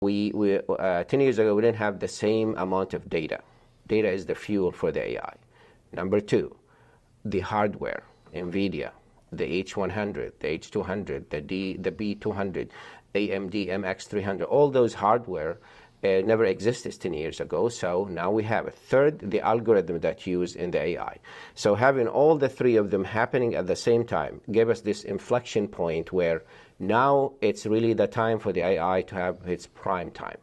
10 years ago, we didn't have the same amount of data. Data is the fuel for the AI. Number two, the hardware, NVIDIA, the H100, the H200, the B200, AMD, MX300, all those hardware never existed 10 years ago. So now we have a third, the algorithm that's used in the AI. So having all the three of them happening at the same time gave us this inflection point where now it's really the time for the AI to have its prime time.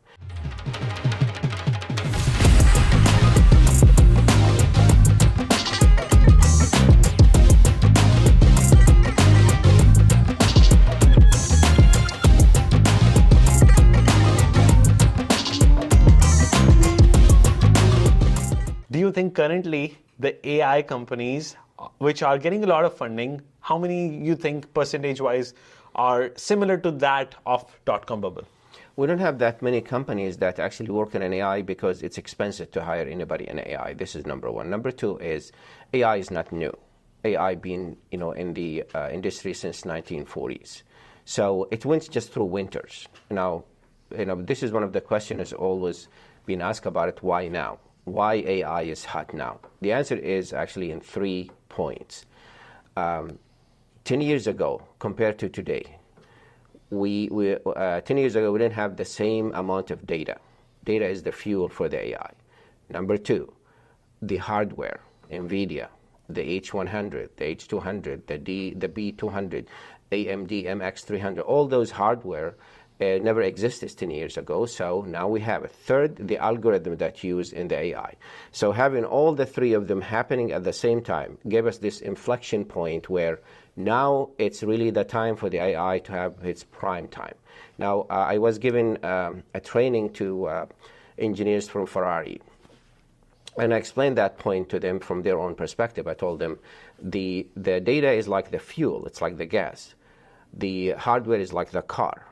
Do you think currently the AI companies, which are getting a lot of funding, how many you think percentage-wise are similar to that of dot-com bubble? We don't have that many companies that actually work in an AI because it's expensive to hire anybody in AI. This is number one. Number two is AI is not new. AI been in the industry since 1940s. So it went just through winters. Now, this is one of the questions always been asked about it. Why now? Why AI is hot now? The answer is actually in 3 points. 10 years ago compared to today, 10 years ago, we didn't have the same amount of data. Data is the fuel for the AI. Number two, the hardware, NVIDIA, the H100, the H200, the B200, AMD, MX300, all those hardware never existed 10 years ago. So now we have a third, the algorithm that's used in the AI. So having all the three of them happening at the same time gave us this inflection point where now it's really the time for the AI to have its prime time. Now, I was given a training to engineers from Ferrari. And I explained that point to them from their own perspective. I told them the data is like the fuel. It's like the gas. The hardware is like the car.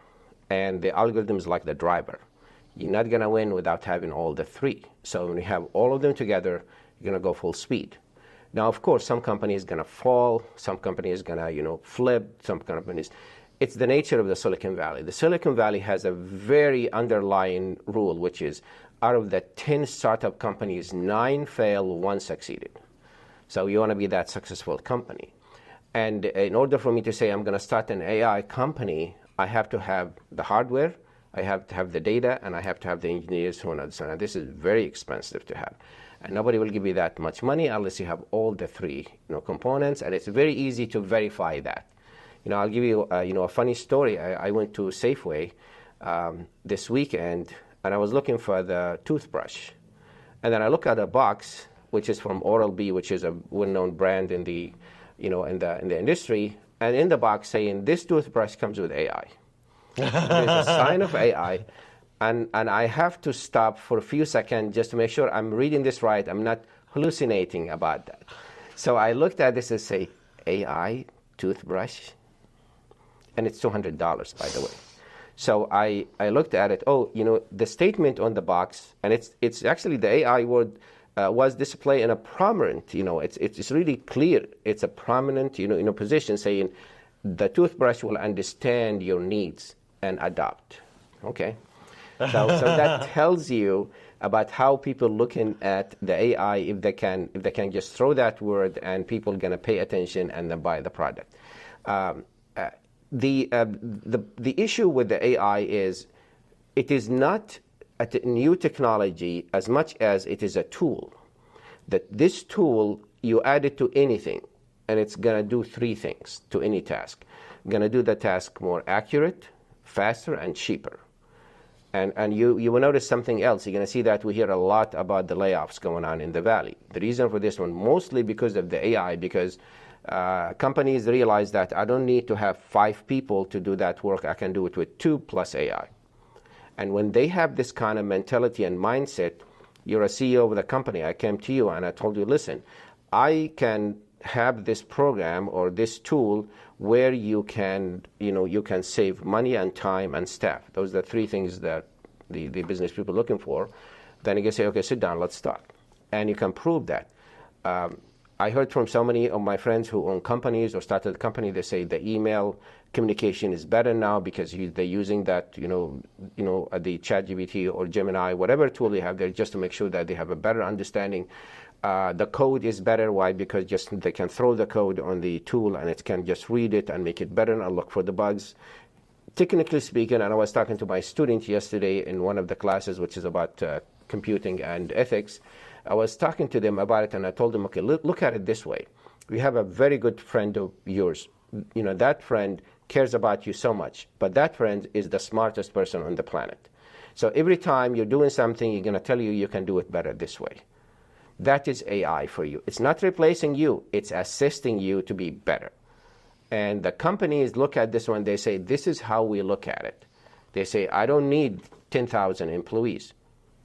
And the algorithm is like the driver. You're not going to win without having all the three. So when you have all of them together, you're going to go full speed. Now, of course, some companies going to fall, some companies going to, flip, some companies. It's the nature of the Silicon Valley. The Silicon Valley has a very underlying rule, which is out of the 10 startup companies, 9 fail, 1 succeeded. So you want to be that successful company. And in order for me to say I'm going to start an AI company, I have to have the hardware, I have to have the data, and I have to have the engineers who understand. And this is very expensive to have. And nobody will give you that much money unless you have all the three components, and it's very easy to verify that. I'll give you a funny story. I went to Safeway this weekend, and I was looking for the toothbrush. And then I look at a box, which is from Oral-B, which is a well-known brand in the industry, and in the box saying, this toothbrush comes with AI. There's a sign of AI, and I have to stop for a few seconds just to make sure I'm reading this right, I'm not hallucinating about that. So I looked at this and say, AI toothbrush? And it's $200, by the way. So I looked at it, the statement on the box, and it's actually the AI word, was displayed in a prominent, it's really clear. It's a prominent, position saying the toothbrush will understand your needs and adapt. Okay, so that tells you about how people looking at the AI, if they can just throw that word and people are gonna pay attention and then buy the product. The issue with the AI is it is not a new technology as much as it is a tool. That this tool, you add it to anything, and it's going to do 3 things to any task. Going to do the task more accurate, faster, and cheaper. And you will notice something else. You're going to see that we hear a lot about the layoffs going on in the Valley. The reason for this one, mostly because of the AI, because companies realize that I don't need to have 5 people to do that work. I can do it with 2 plus AI. And when they have this kind of mentality and mindset, you're a CEO of the company. I came to you and I told you, listen, I can have this program or this tool where you can save money and time and staff. Those are the 3 things that the business people are looking for. Then you can say, okay, sit down, let's start. And you can prove that. I heard from so many of my friends who own companies or started a company, they say the email communication is better now because they're using that, the ChatGPT or Gemini, whatever tool they have there, just to make sure that they have a better understanding. The code is better. Why? Because just they can throw the code on the tool and it can just read it and make it better and look for the bugs. Technically speaking, and I was talking to my student yesterday in one of the classes, which is about computing and ethics, I was talking to them about it, and I told them, okay, look at it this way. We have a very good friend of yours. That friend cares about you so much, but that friend is the smartest person on the planet. So every time you're doing something, you're going to tell you can do it better this way. That is AI for you. It's not replacing you. It's assisting you to be better. And the companies look at this one, they say, this is how we look at it. They say, I don't need 10,000 employees.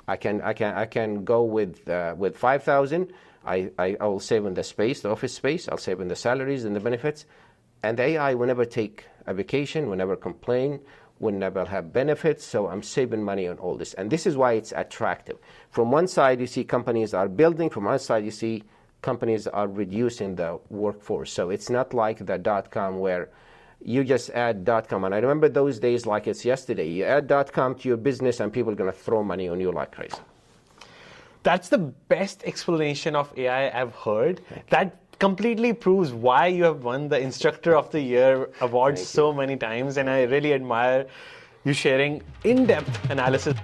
I can go with 5,000. I will save in the space, the office space. I'll save in the salaries and the benefits. And the AI will never take a vacation, will never complain, will never have benefits. So I'm saving money on all this. And this is why it's attractive. From one side, you see companies are building. From one side, you see companies are reducing the workforce. So it's not like the .com where you just add .com. And I remember those days like it's yesterday. You add .com to your business and people are going to throw money on you like crazy. That's the best explanation of AI I've heard. That completely proves why you have won the Instructor of the Year award so many times. And I really admire you sharing in-depth analysis.